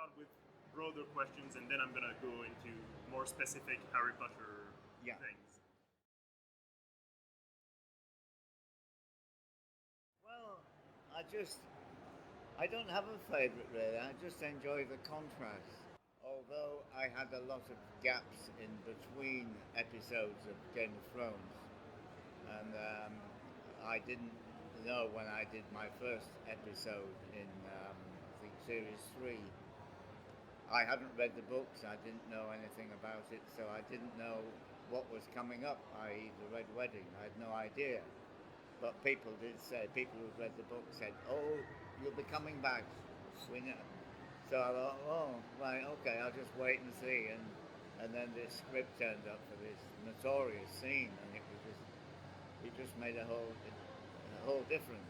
start with broader questions, and then I'm gonna go into more specific Harry Potter things. Well, I don't have a favourite really. I just enjoy the contrast. Although I had a lot of gaps in between episodes of Game of Thrones, and I didn't know when I did my first episode in I think series three. I hadn't read the books. I didn't know anything about it, so I didn't know what was coming up. I.e., the Red Wedding. I had no idea. But people did say, people who'd read the book said, "Oh, you'll be coming back. We know." So I thought, "Oh, right, okay. I'll just wait and see." And then this script turned up for this notorious scene, and it just made a whole different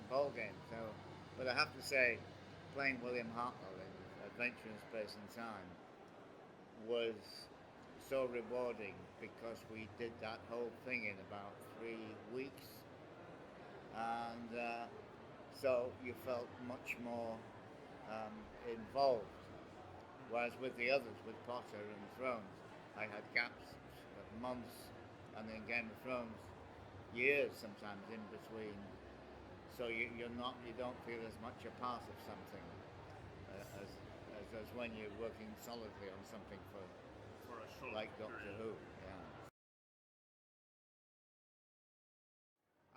ball game. So, but I have to say, playing William Hartnell in Adventure in Space and Time was so rewarding because we did that whole thing in about 3 weeks, and so you felt much more involved. Whereas with the others, with Potter and Thrones, I had gaps of months, and in Game of Thrones, years sometimes in between. So you don't feel as much a part of something as when you're working solidly on something for a short like Doctor period. Who. Yeah.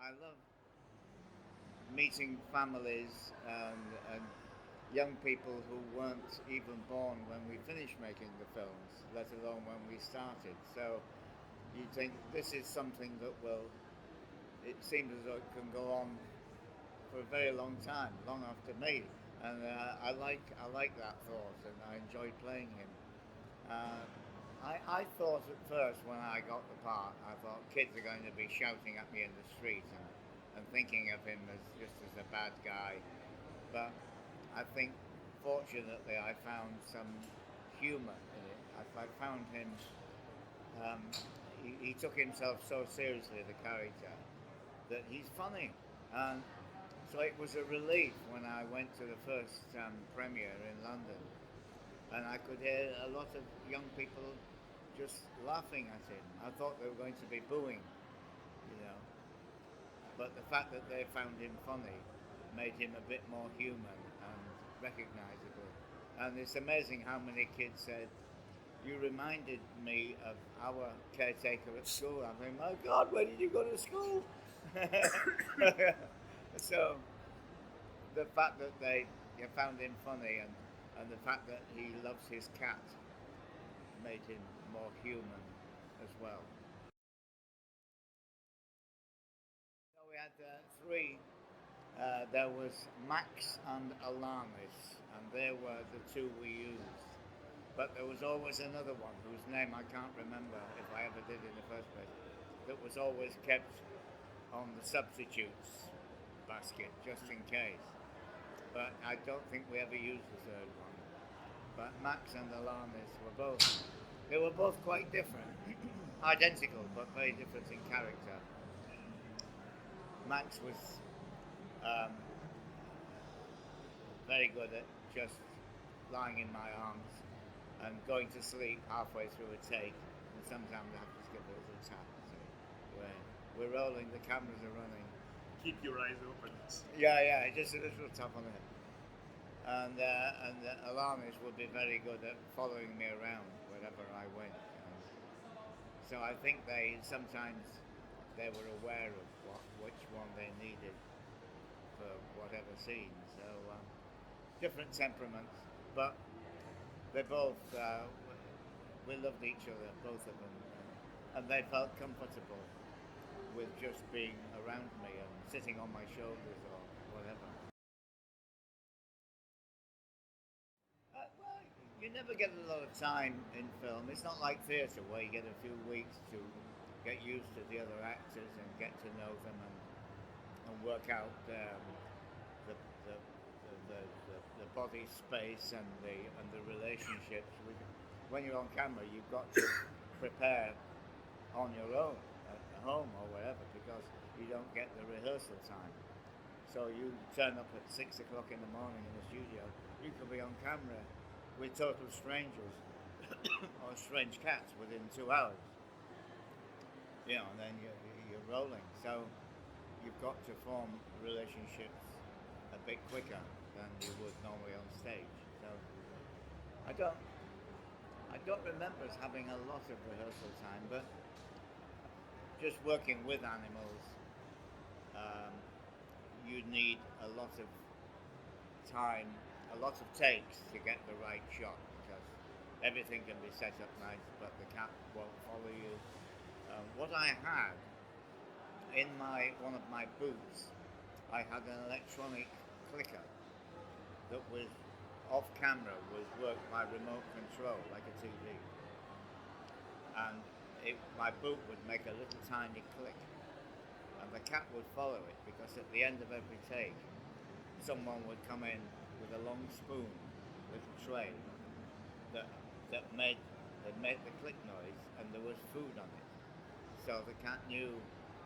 I love meeting families and young people who weren't even born when we finished making the films, let alone when we started. So you think this is something that it seems as though it can go on for a very long time, long after me. And I like that thought, and I enjoyed playing him. Uh, I thought at first when I got the part, I thought kids are going to be shouting at me in the street and thinking of him as just as a bad guy. But I think fortunately I found some humour in it. I found him. Um, he took himself so seriously, the character, that he's funny. And so it was a relief when I went to the first premiere in London, and I could hear a lot of young people just laughing at him. I thought they were going to be booing, you know, but the fact that they found him funny made him a bit more human and recognisable. And it's amazing how many kids said, "You reminded me of our caretaker at school." I mean, my God, where did you go to school? So the fact that they found him funny and the fact that he loves his cat made him more human as well. So we had three. There was Max and Alanis, and they were the two we used. But there was always another one whose name I can't remember if I ever did in the first place, that was always kept on the substitutes basket just in case. But I don't think we ever used the third one. But Max and Alanis they were both quite different, identical but very different in character. Max was um, very good at just lying in my arms and going to sleep halfway through a take, and sometimes I have to give a little tap. So we're rolling, the cameras are running. Keep your eyes open. Yeah, just a little tap on the head. And Alanis would be very good at following me around wherever I went. So I think sometimes they were aware of which one they needed for whatever scene. So different temperaments, but they both we loved each other, both of them, and they felt comfortable with just being around me and sitting on my shoulders or whatever. Well, you never get a lot of time in film. It's not like theatre where you get a few weeks to get used to the other actors and get to know them and work out the, the, the, the body space and the relationships. When you're on camera, you've got to prepare on your own at home or wherever because you don't get the rehearsal time. So you turn up at 6 o'clock in the morning in the studio, you could be on camera with total strangers or strange cats within 2 hours. You know, and then you're rolling. So you've got to form relationships a bit quicker than you would normally on stage. So I don't remember us having a lot of rehearsal time, but just working with animals, you need a lot of time, a lot of takes to get the right shot, because everything can be set up nice, but the cat won't follow you. What I had in one of my boots, I had an electronic clicker that was off camera, was worked by remote control like a TV, and my boot would make a little tiny click, and the cat would follow it, because at the end of every take, someone would come in with a long spoon, little tray that made the click noise, and there was food on it. So the cat knew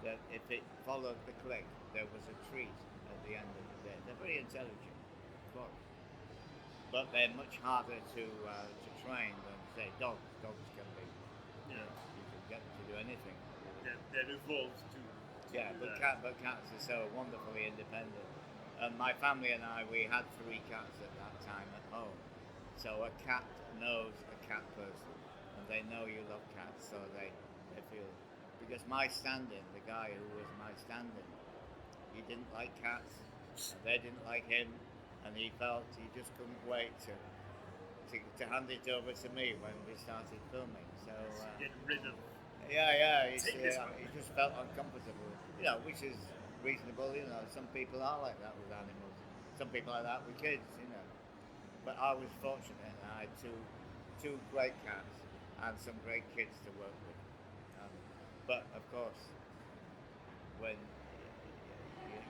that if it followed the click, there was a treat at the end of the day. They're very intelligent, of course, but they're much harder to train than, say, dogs. Dogs can be. Yeah. You can get them to do anything. That evolved to. Yeah, but cats are so wonderfully independent. My family and I, we had 3 cats at that time at home. So a cat knows a cat person, and they know you love cats, so they feel. Because my stand-in, the guy who was my stand-in, he didn't like cats, and they didn't like him, and he felt he just couldn't wait to hand it over to me when we started filming. So get rid of. Yeah, he just felt uncomfortable, you know, which is reasonable. You know, some people are like that with animals. Some people are like that with kids, you know. But I was fortunate. I had two great cats and some great kids to work with. But of course, when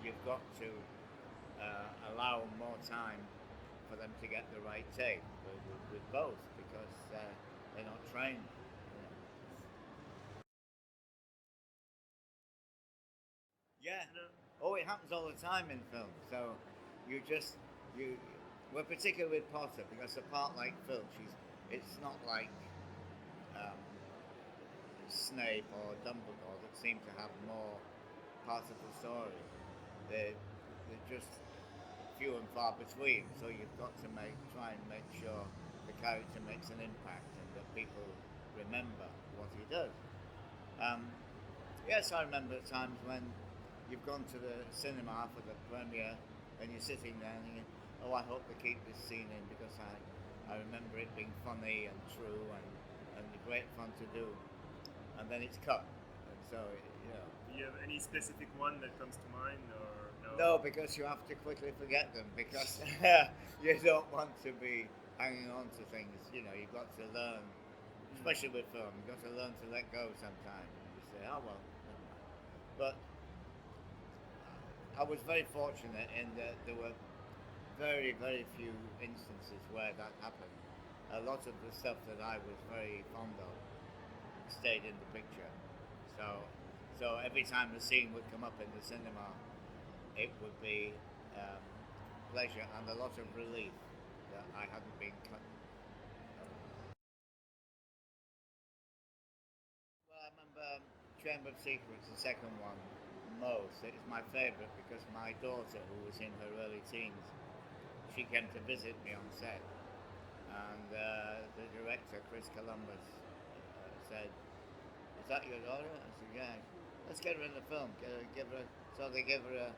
you've got to allow more time for them to get the right take with both, because they're not trained. Yeah. Oh, it happens all the time in film. So we're particular with Potter, because a part like Filch, it's not like Snape or Dumbledore that seem to have more parts of the story. They're just few and far between. So you've got to try and make sure the character makes an impact and that people remember what he does. Yes, I remember times when you've gone to the cinema for the premiere and you're sitting there and thinking, oh, I hope they keep this scene in, because I remember it being funny and true and great fun to do. And then it's cut. And so, you know. Do you have any specific one that comes to mind, or no? No, because you have to quickly forget them, because you don't want to be hanging on to things. You know, you've got to learn, especially with film, you've got to learn to let go sometimes. You say, oh, well. But I was very fortunate in that there were very, very few instances where that happened. A lot of the stuff that I was very fond of stayed in the picture. So every time the scene would come up in the cinema, it would be pleasure and a lot of relief that I hadn't been cut. Well, I remember Chamber of Secrets, the second one, most. It was my favourite because my daughter, who was in her early teens, she came to visit me on set, and the director, Chris Columbus, said, "Is that your daughter?" I said, "Yeah." "Let's get her in the film. So they gave her a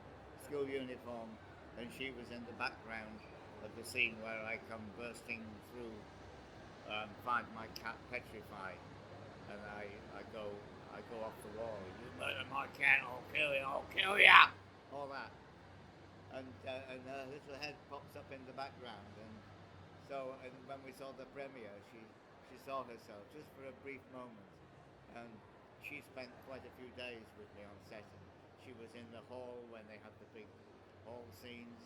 school uniform, and she was in the background of the scene where I come bursting through, find my cat petrified, and I go off the wall. "You murder my cat, I'll kill you! I'll kill you!" All that, and her little head pops up in the background, and when we saw the premiere, she saw herself just for a brief moment, and she spent quite a few days with me on set. And she was in the hall when they had the big hall scenes,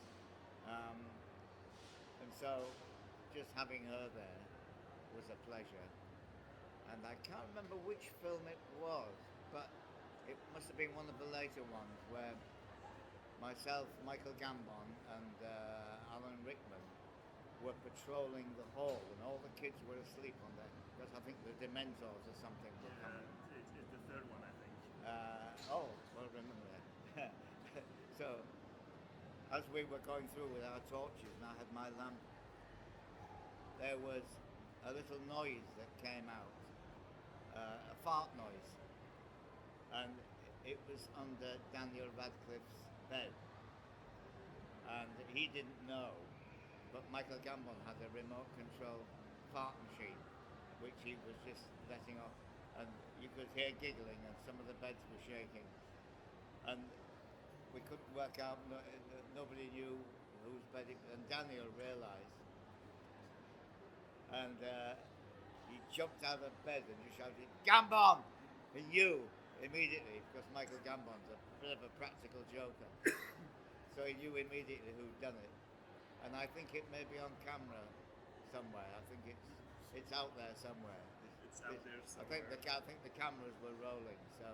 and so just having her there was a pleasure. And I can't remember which film it was, but it must have been one of the later ones where myself, Michael Gambon, and Alan Rickman were patrolling the hall, and all the kids were asleep on there because I think the Dementors or something were coming. It's the third one, I think. Oh, well, remember that. So, as we were going through with our torches, and I had my lamp, there was a little noise that came out, a fart noise, and it was under Daniel Radcliffe's bed, and he didn't know, but Michael Gambon had a remote control fart machine, which he was just letting off, and you could hear giggling, and some of the beds were shaking, and we couldn't work out. Nobody knew whose bed it was, and Daniel realised, and he jumped out of bed and just shouted, "Gambon!" He knew immediately, because Michael Gambon's a bit of a practical joker, so he knew immediately who'd done it. And I think it may be on camera somewhere. I think it's out there somewhere. It's out there somewhere. I think the cameras were rolling. So.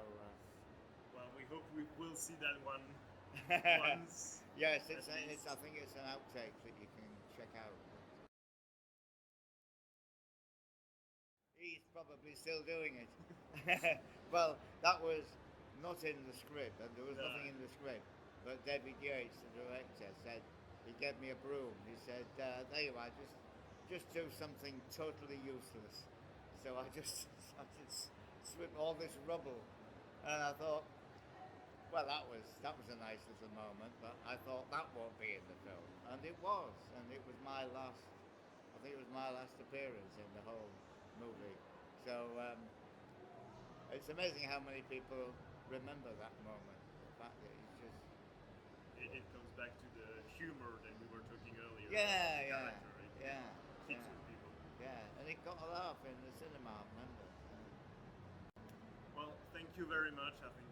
Well, we hope we will see that one once. Yes, I think it's an outtake that you can check out. He's probably still doing it. Well, that was not in the script, and there was nothing in the script. But David Yates, the director, said, he gave me a broom. He said, "There you are. Just do something totally useless." So I just swept all this rubble, and I thought, well, that was a nice little moment. But I thought that won't be in the film, and it was my last. I think it was my last appearance in the whole movie. So it's amazing how many people remember that moment. The fact that it's just. It comes back to the humor that we were talking earlier. Yeah. Keeps with people. Yeah, and it got a laugh in the cinema, remember? Well, thank you very much. I think